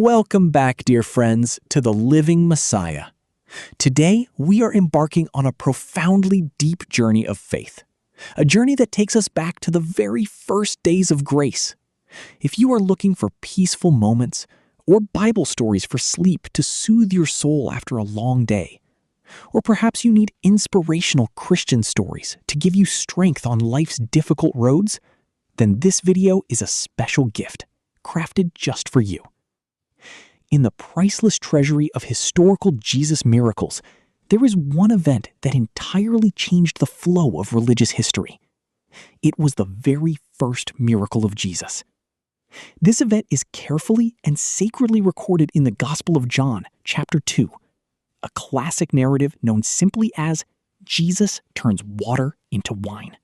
Welcome back, dear friends, to the Living Messiah. Today, we are embarking on a profoundly deep journey of faith, a journey that takes us back to the very first days of grace. If you are looking for peaceful moments or Bible stories for sleep to soothe your soul after a long day, or perhaps you need inspirational Christian stories to give you strength on life's difficult roads, then this video is a special gift, crafted just for you. In the priceless treasury of historical Jesus miracles, there is one event that entirely changed the flow of religious history. It was the very first miracle of Jesus. This event is carefully and sacredly recorded in the Gospel of John, chapter 2, a classic narrative known simply as Jesus turns water into wine.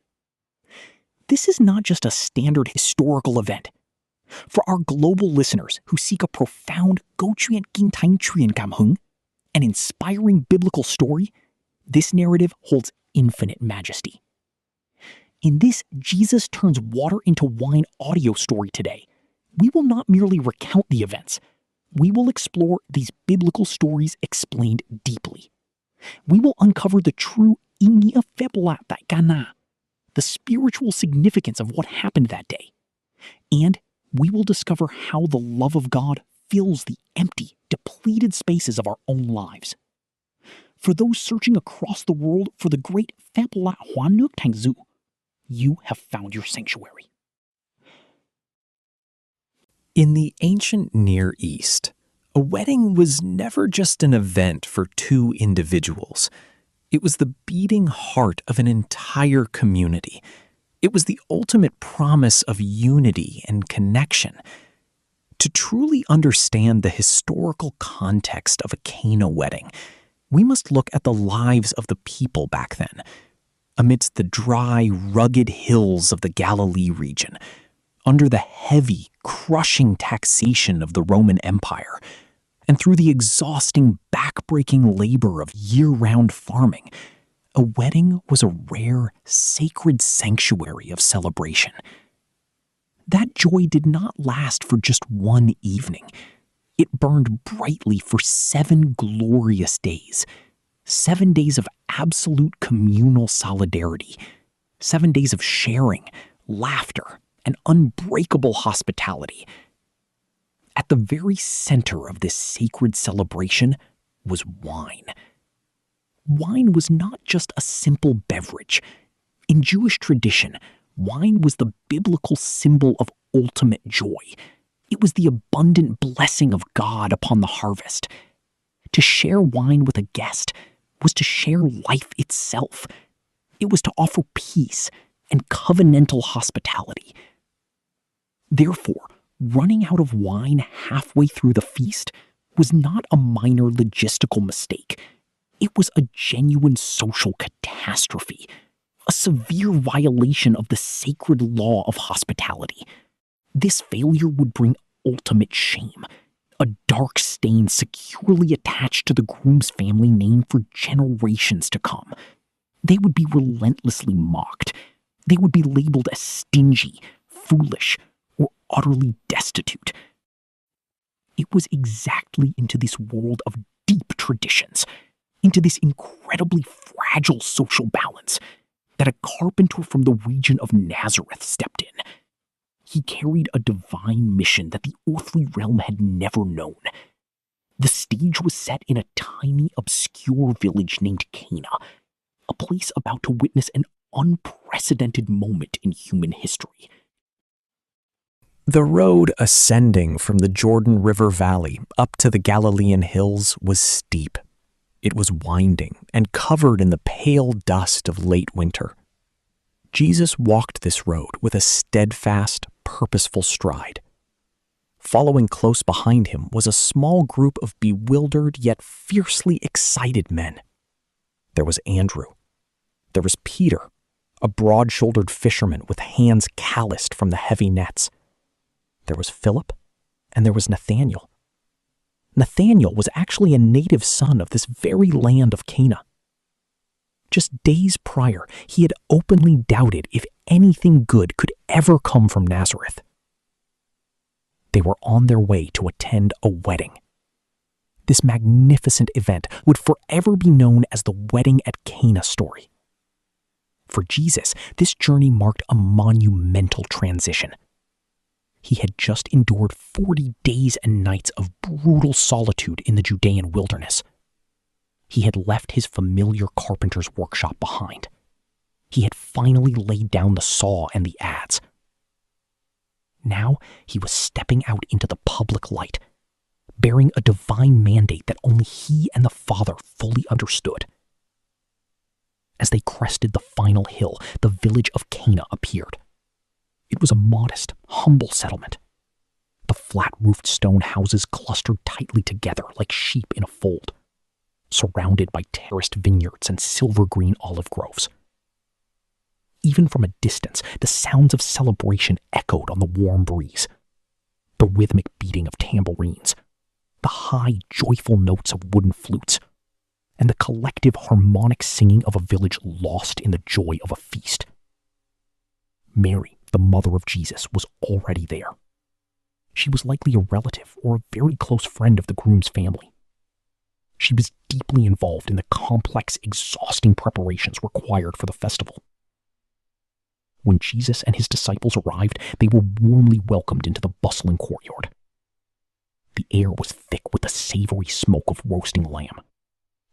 This is not just a standard historical event. For our global listeners who seek a profound an inspiring biblical story, this narrative holds infinite majesty. In this Jesus turns water into wine audio story today, we will not merely recount the events. We will explore these biblical stories explained deeply. We will uncover the true Cana, the spiritual significance of what happened that day. And we will discover how the love of God fills the empty, depleted spaces of our own lives. For those searching across the world for the great you have found your sanctuary. In the ancient Near East, a wedding was never just an event for two individuals. It was the beating heart of an entire community. It was the ultimate promise of unity and connection. To truly understand the historical context of a Cana wedding, we must look at the lives of the people back then. Amidst the dry, rugged hills of the Galilee region, under the heavy, crushing taxation of the Roman Empire, and through the exhausting, back-breaking labor of year-round farming, a wedding was a rare, sacred sanctuary of celebration. That joy did not last for just one evening. It burned brightly for 7 glorious days. 7 days of absolute communal solidarity. 7 days of sharing, laughter, and unbreakable hospitality. At the very center of this sacred celebration was wine. Wine was not just a simple beverage. In Jewish tradition, wine was the biblical symbol of ultimate joy. It was the abundant blessing of God upon the harvest. To share wine with a guest was to share life itself. It was to offer peace and covenantal hospitality. Therefore, running out of wine halfway through the feast was not a minor logistical mistake. It was a genuine social catastrophe, a severe violation of the sacred law of hospitality. This failure would bring ultimate shame, a dark stain securely attached to the groom's family name for generations to come. They would be relentlessly mocked. They would be labeled as stingy, foolish, or utterly destitute. It was exactly into this world of deep traditions, into this incredibly fragile social balance, that a carpenter from the region of Nazareth stepped in. He carried a divine mission that the earthly realm had never known. The stage was set in a tiny, obscure village named Cana, a place about to witness an unprecedented moment in human history. The road ascending from the Jordan River Valley up to the Galilean hills was steep. It was winding and covered in the pale dust of late winter. Jesus walked this road with a steadfast, purposeful stride. Following close behind him was a small group of bewildered yet fiercely excited men. There was Andrew. There was Peter, a broad-shouldered fisherman with hands calloused from the heavy nets. There was Philip, and there was Nathanael. Nathanael was actually a native son of this very land of Cana. Just days prior, he had openly doubted if anything good could ever come from Nazareth. They were on their way to attend a wedding. This magnificent event would forever be known as the wedding at Cana story. For Jesus, this journey marked a monumental transition. He had just endured 40 days and nights of brutal solitude in the Judean wilderness. He had left his familiar carpenter's workshop behind. He had finally laid down the saw and the adze. Now he was stepping out into the public light, bearing a divine mandate that only he and the Father fully understood. As they crested the final hill, the village of Cana appeared. It was a modest, humble settlement. The flat-roofed stone houses clustered tightly together like sheep in a fold, surrounded by terraced vineyards and silver-green olive groves. Even from a distance, the sounds of celebration echoed on the warm breeze. The rhythmic beating of tambourines, the high, joyful notes of wooden flutes, and the collective harmonic singing of a village lost in the joy of a feast. Mary, the mother of Jesus, was already there. She was likely a relative or a very close friend of the groom's family. She was deeply involved in the complex, exhausting preparations required for the festival. When Jesus and his disciples arrived, they were warmly welcomed into the bustling courtyard. The air was thick with the savory smoke of roasting lamb.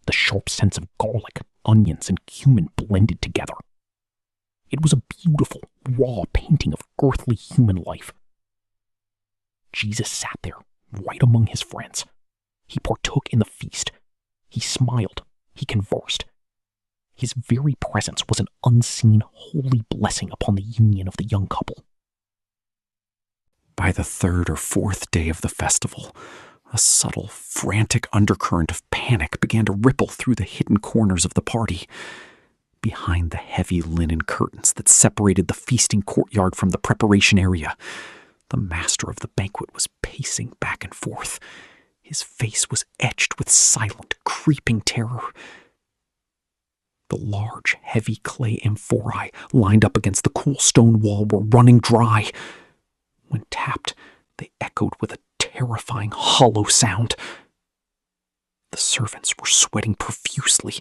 The sharp scents of garlic, onions, and cumin blended together. It was a beautiful, raw painting of earthly human life. Jesus sat there, right among his friends. He partook in the feast. He smiled. He conversed. His very presence was an unseen, holy blessing upon the union of the young couple. By the third or fourth day of the festival, a subtle, frantic undercurrent of panic began to ripple through the hidden corners of the party. Behind the heavy linen curtains that separated the feasting courtyard from the preparation area, the master of the banquet was pacing back and forth. His face was etched with silent, creeping terror. The large, heavy clay amphorae lined up against the cool stone wall were running dry. When tapped, they echoed with a terrifying, hollow sound. The servants were sweating profusely,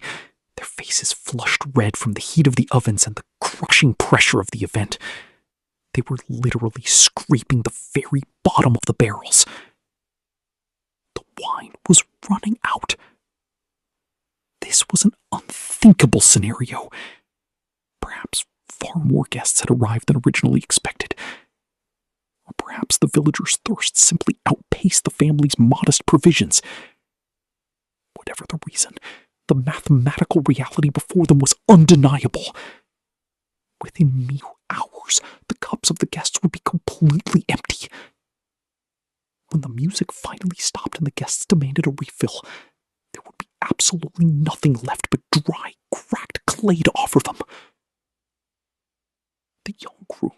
their faces flushed red from the heat of the ovens and the crushing pressure of the event. They were literally scraping the very bottom of the barrels. The wine was running out. This was an unthinkable scenario. Perhaps far more guests had arrived than originally expected. Or perhaps the villagers' thirst simply outpaced the family's modest provisions. Whatever the reason, the mathematical reality before them was undeniable. Within mere hours, the cups of the guests would be completely empty. When the music finally stopped and the guests demanded a refill, there would be absolutely nothing left but dry, cracked clay to offer them. The young groom,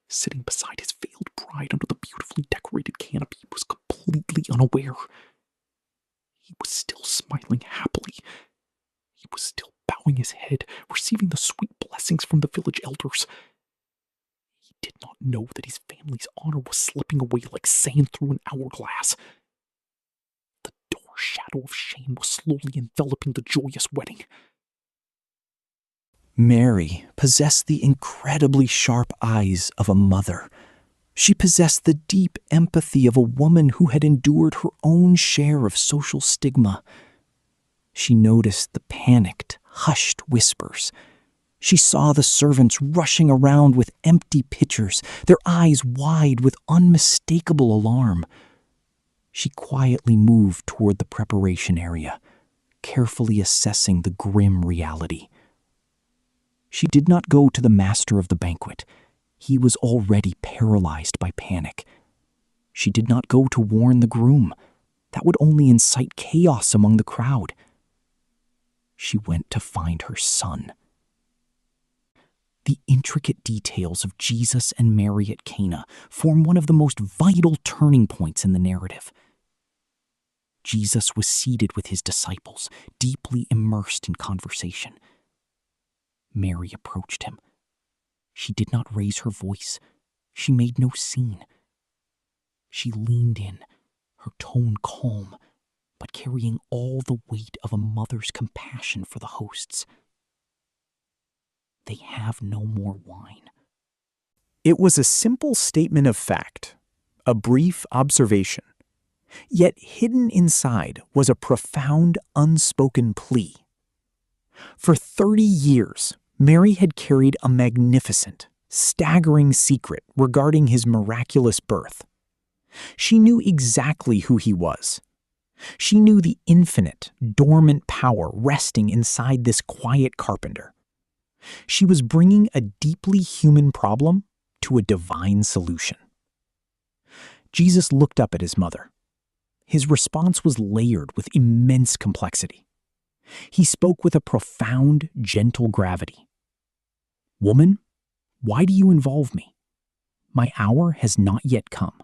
sitting beside his veiled bride under the beautifully decorated canopy, was completely unaware. He was still smiling happily. He was still bowing his head, receiving the sweet blessings from the village elders. He did not know that his family's honor was slipping away like sand through an hourglass. The dark shadow of shame was slowly enveloping the joyous wedding. Mary possessed the incredibly sharp eyes of a mother. She possessed the deep empathy of a woman who had endured her own share of social stigma. She noticed the panicked, hushed whispers. She saw the servants rushing around with empty pitchers, their eyes wide with unmistakable alarm. She quietly moved toward the preparation area, carefully assessing the grim reality. She did not go to the master of the banquet. He was already paralyzed by panic. She did not go to warn the groom. That would only incite chaos among the crowd. She went to find her son. The intricate details of Jesus and Mary at Cana form one of the most vital turning points in the narrative. Jesus was seated with his disciples, deeply immersed in conversation. Mary approached him. She did not raise her voice. She made no scene. She leaned in, her tone calm, but carrying all the weight of a mother's compassion for the hosts. They have no more wine. It was a simple statement of fact, a brief observation. Yet hidden inside was a profound, unspoken plea. For 30 years, Mary had carried a magnificent, staggering secret regarding his miraculous birth. She knew exactly who he was. She knew the infinite, dormant power resting inside this quiet carpenter. She was bringing a deeply human problem to a divine solution. Jesus looked up at his mother. His response was layered with immense complexity. He spoke with a profound, gentle gravity. "Woman, why do you involve me? My hour has not yet come."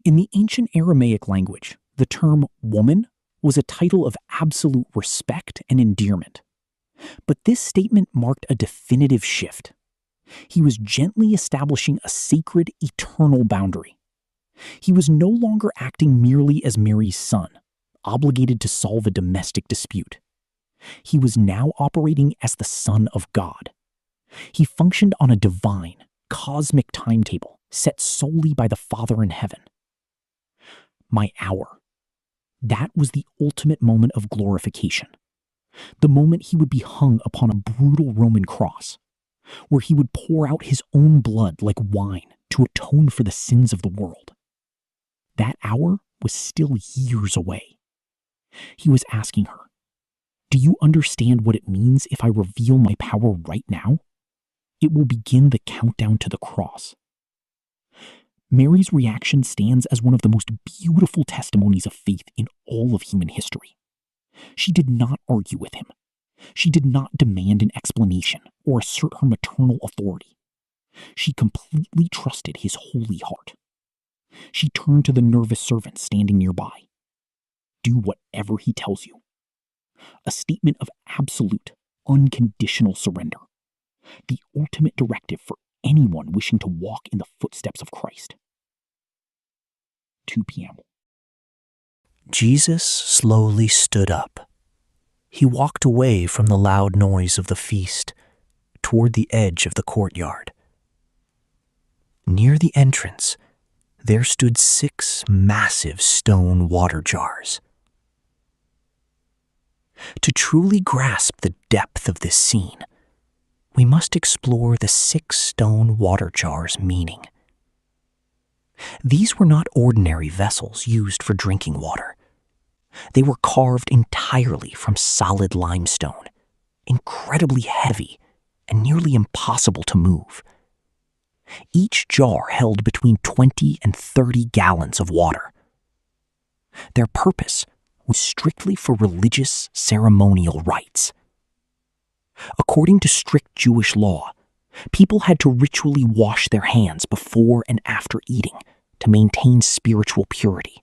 In the ancient Aramaic language, the term woman was a title of absolute respect and endearment. But this statement marked a definitive shift. He was gently establishing a sacred, eternal boundary. He was no longer acting merely as Mary's son, obligated to solve a domestic dispute. He was now operating as the Son of God. He functioned on a divine, cosmic timetable set solely by the Father in heaven. My hour. That was the ultimate moment of glorification. The moment he would be hung upon a brutal Roman cross, where he would pour out his own blood like wine to atone for the sins of the world. That hour was still years away. He was asking her, "Do you understand what it means if I reveal my power right now? It will begin the countdown to the cross." Mary's reaction stands as one of the most beautiful testimonies of faith in all of human history. She did not argue with him. She did not demand an explanation or assert her maternal authority. She completely trusted his holy heart. She turned to the nervous servant standing nearby. "Do whatever he tells you." A statement of absolute, unconditional surrender. The ultimate directive for anyone wishing to walk in the footsteps of Christ. 2 p.m. Jesus slowly stood up. He walked away from the loud noise of the feast, toward the edge of the courtyard. Near the entrance, there stood 6 massive stone water jars. To truly grasp the depth of this scene, we must explore the 6 stone water jars' meaning. These were not ordinary vessels used for drinking water. They were carved entirely from solid limestone, incredibly heavy and nearly impossible to move. Each jar held between 20 and 30 gallons of water. Their purpose was strictly for religious ceremonial rites. According to strict Jewish law, people had to ritually wash their hands before and after eating to maintain spiritual purity.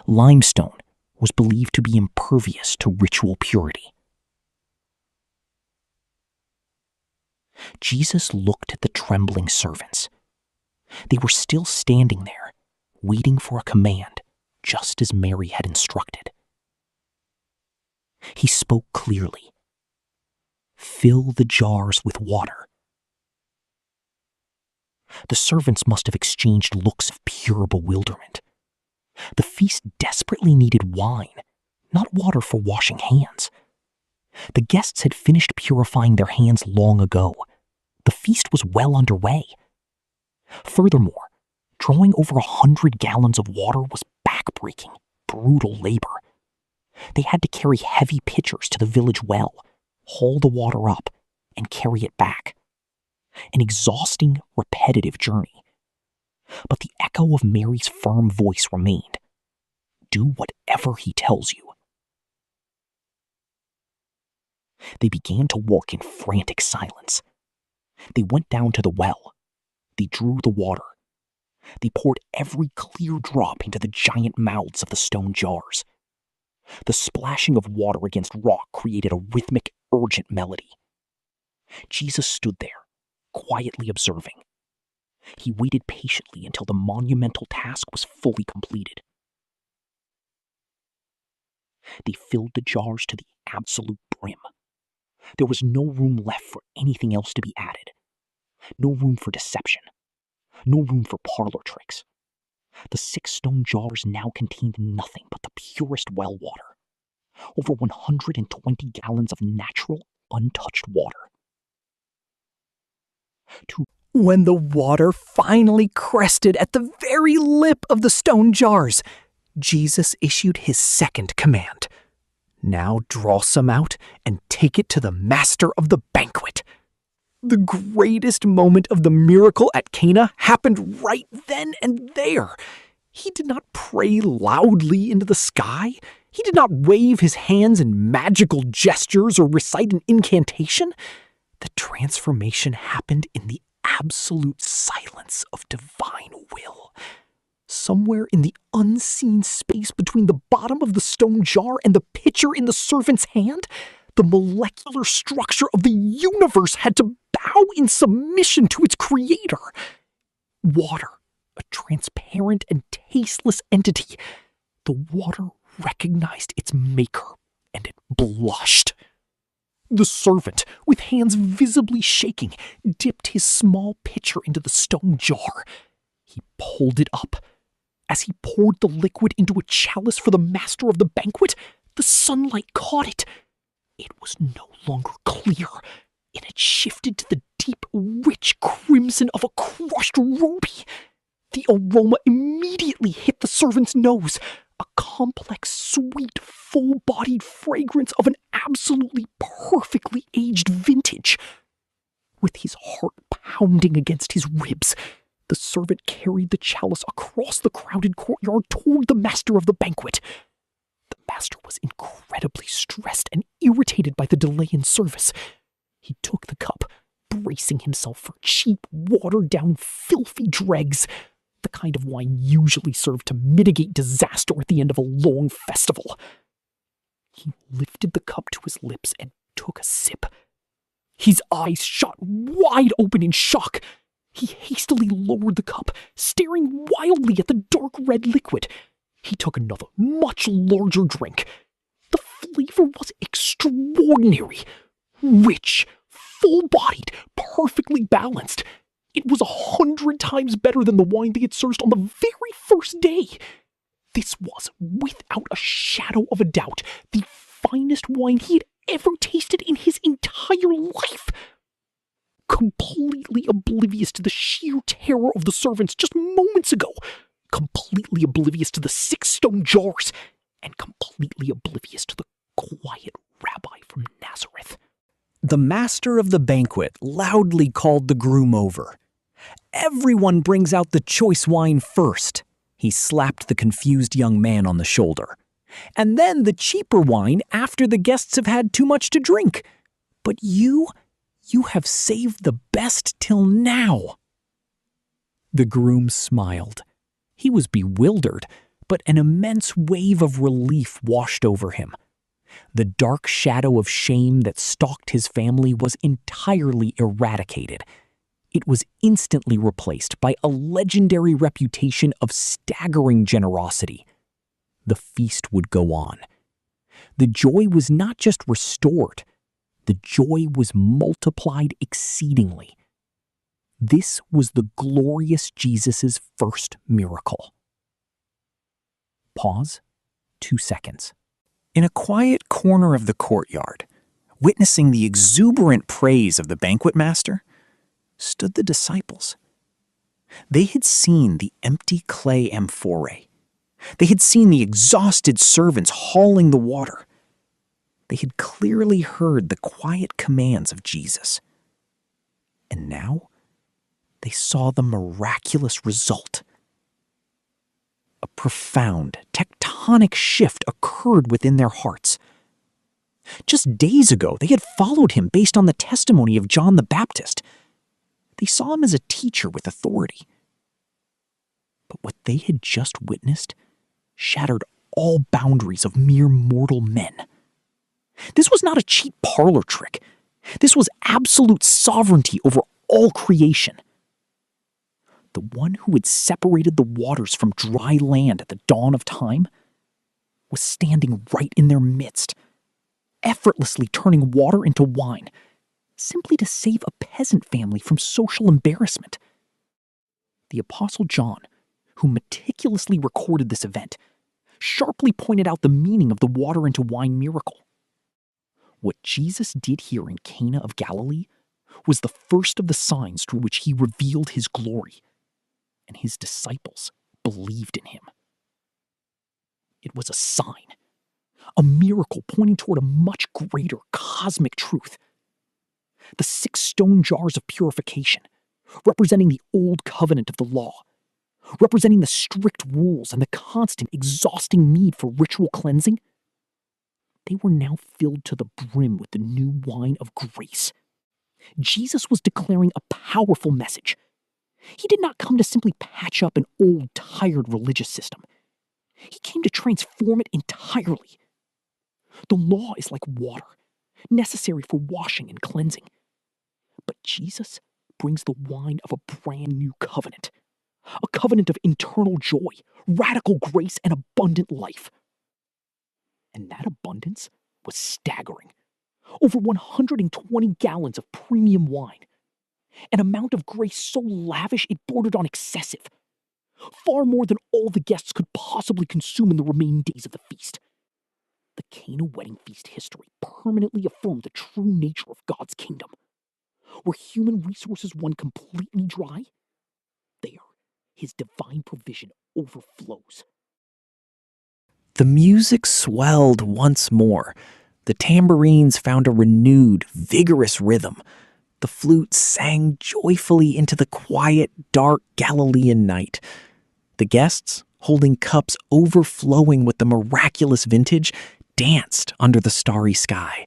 Limestone was believed to be impervious to ritual purity. Jesus looked at the trembling servants. They were still standing there, waiting for a command, just as Mary had instructed. He spoke clearly. "Fill the jars with water." The servants must have exchanged looks of pure bewilderment. The feast desperately needed wine, not water for washing hands. The guests had finished purifying their hands long ago. The feast was well underway. Furthermore, drawing over 100 gallons of water was backbreaking, brutal labor. They had to carry heavy pitchers to the village well, haul the water up, and carry it back. An exhausting, repetitive journey. But the echo of Mary's firm voice remained. "Do whatever he tells you." They began to work in frantic silence. They went down to the well. They drew the water. They poured every clear drop into the giant mouths of the stone jars. The splashing of water against rock created a rhythmic, urgent melody. Jesus stood there, quietly observing. He waited patiently until the monumental task was fully completed. They filled the jars to the absolute brim. There was no room left for anything else to be added. No room for deception. No room for parlor tricks. The 6 stone jars now contained nothing but the purest well water. Over 120 gallons of natural, untouched water. When the water finally crested at the very lip of the stone jars, Jesus issued his second command. Now draw some out and take it to the master of the banquet. The greatest moment of the miracle at Cana happened right then and there. He did not pray loudly into the sky. He did not wave his hands in magical gestures or recite an incantation. The transformation happened in the absolute silence of divine will. Somewhere in the unseen space between the bottom of the stone jar and the pitcher in the servant's hand, the molecular structure of the universe had to bow in submission to its creator. Water, a transparent and tasteless entity. The water recognized its maker, and it blushed. The servant, with hands visibly shaking, dipped his small pitcher into the stone jar. He pulled it up. As he poured the liquid into a chalice for the master of the banquet, the sunlight caught it. It was no longer clear. It had shifted to the deep, rich crimson of a crushed ruby. The aroma immediately hit the servant's nose. A complex, sweet, full-bodied fragrance of an absolutely perfectly aged vintage. With his heart pounding against his ribs, the servant carried the chalice across the crowded courtyard toward the master of the banquet. The master was incredibly stressed and irritated by the delay in service. He took the cup, bracing himself for cheap, watered-down, filthy dregs, the kind of wine usually served to mitigate disaster at the end of a long festival. He lifted the cup to his lips and took a sip. His eyes shot wide open in shock. He hastily lowered the cup, staring wildly at the dark red liquid. He took another, much larger drink. The flavor was extraordinary. Rich, full-bodied, perfectly balanced. It was 100 times better than the wine they had served on the very first day. This was, without a shadow of a doubt, the finest wine he had ever tasted in his entire life. Completely oblivious to the sheer terror of the servants just moments ago, completely oblivious to the 6 stone jars, and completely oblivious to the quiet rabbi from Nazareth. The master of the banquet loudly called the groom over. "Everyone brings out the choice wine first," he slapped the confused young man on the shoulder. "And then the cheaper wine after the guests have had too much to drink. But you have saved the best till now." The groom smiled. He was bewildered, but an immense wave of relief washed over him. The dark shadow of shame that stalked his family was entirely eradicated. It was instantly replaced by a legendary reputation of staggering generosity. The feast would go on. The joy was not just restored, the joy was multiplied exceedingly. This was the glorious Jesus' first miracle. Pause 2 seconds. In a quiet corner of the courtyard, witnessing the exuberant praise of the banquet master, stood the disciples. They had seen the empty clay amphorae. They had seen the exhausted servants hauling the water. They had clearly heard the quiet commands of Jesus. And now, they saw the miraculous result. A profound, tectonic shift occurred within their hearts. Just days ago, they had followed him based on the testimony of John the Baptist. They saw him as a teacher with authority. But what they had just witnessed shattered all boundaries of mere mortal men. This was not a cheap parlor trick. This was absolute sovereignty over all creation. the one who had separated the waters from dry land at the dawn of time, was standing right in their midst, effortlessly turning water into wine, simply to save a peasant family from social embarrassment. The Apostle John, who meticulously recorded this event, sharply pointed out the meaning of the water into wine miracle. What Jesus did here in Cana of Galilee was the first of the signs through which he revealed his glory, and his disciples believed in him. It was a sign, a miracle pointing toward a much greater cosmic truth. The 6 stone jars of purification, representing the old covenant of the law, representing the strict rules and the constant, exhausting need for ritual cleansing, they were now filled to the brim with the new wine of grace. Jesus was declaring a powerful message. He did not come to simply patch up an old, tired religious system. He came to transform it entirely. The law is like water, necessary for washing and cleansing. But Jesus brings the wine of a brand new covenant. A covenant of internal joy, radical grace, and abundant life. And that abundance was staggering. Over 120 gallons of premium wine. An amount of grace so lavish it bordered on excessive. Far more than all the guests could possibly consume in the remaining days of the feast. The Cana wedding feast history permanently affirmed the true nature of God's kingdom. Where human resources run completely dry, there, his divine provision overflows. The music swelled once more. The tambourines found a renewed, vigorous rhythm. The flutes sang joyfully into the quiet, dark Galilean night. The guests, holding cups overflowing with the miraculous vintage, danced under the starry sky.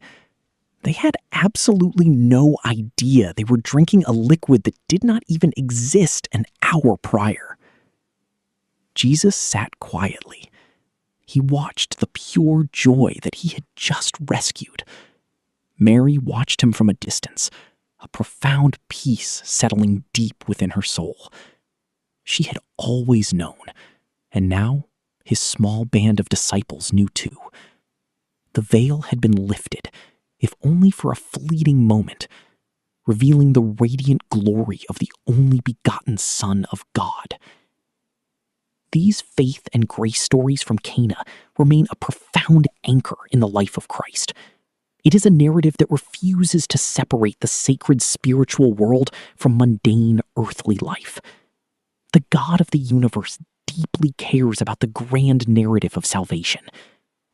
They had absolutely no idea they were drinking a liquid that did not even exist an hour prior. Jesus sat quietly. He watched the pure joy that he had just rescued. Mary watched him from a distance, a profound peace settling deep within her soul. She had always known, and now his small band of disciples knew too. The veil had been lifted, if only for a fleeting moment, revealing the radiant glory of the only begotten Son of God. These faith and grace stories from Cana remain a profound anchor in the life of Christ. It is a narrative that refuses to separate the sacred spiritual world from mundane earthly life. The God of the universe deeply cares about the grand narrative of salvation,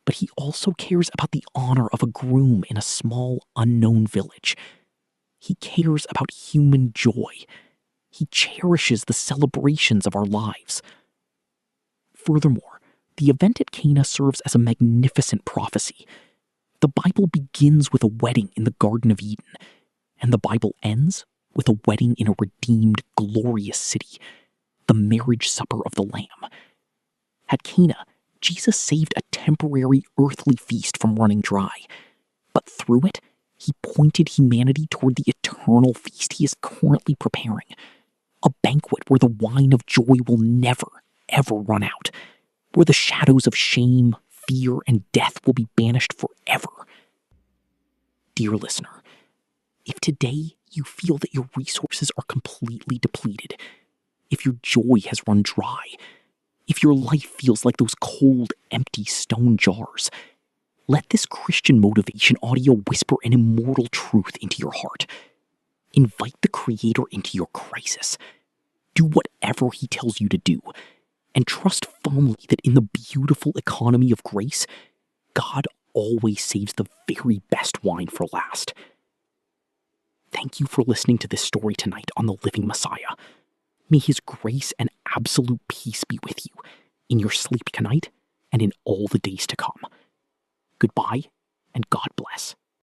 but he also cares about the honor of a groom in a small, unknown village. He cares about human joy. He cherishes the celebrations of our lives. Furthermore, the event at Cana serves as a magnificent prophecy. The Bible begins with a wedding in the Garden of Eden, and the Bible ends with a wedding in a redeemed, glorious city, the marriage supper of the Lamb. At Cana, Jesus saved a temporary earthly feast from running dry, but through it, he pointed humanity toward the eternal feast he is currently preparing, a banquet where the wine of joy will never, ever run out, where the shadows of shame, fear, and death will be banished forever. Dear listener, if today you feel that your resources are completely depleted, if your joy has run dry, if your life feels like those cold, empty stone jars, let this Christian motivation audio whisper an immortal truth into your heart. Invite the Creator into your crisis. Do whatever he tells you to do, and trust firmly that in the beautiful economy of grace, God always saves the very best wine for last. Thank you for listening to this story tonight on the Living Messiah. May his grace and absolute peace be with you in your sleep tonight and in all the days to come. Goodbye, and God bless.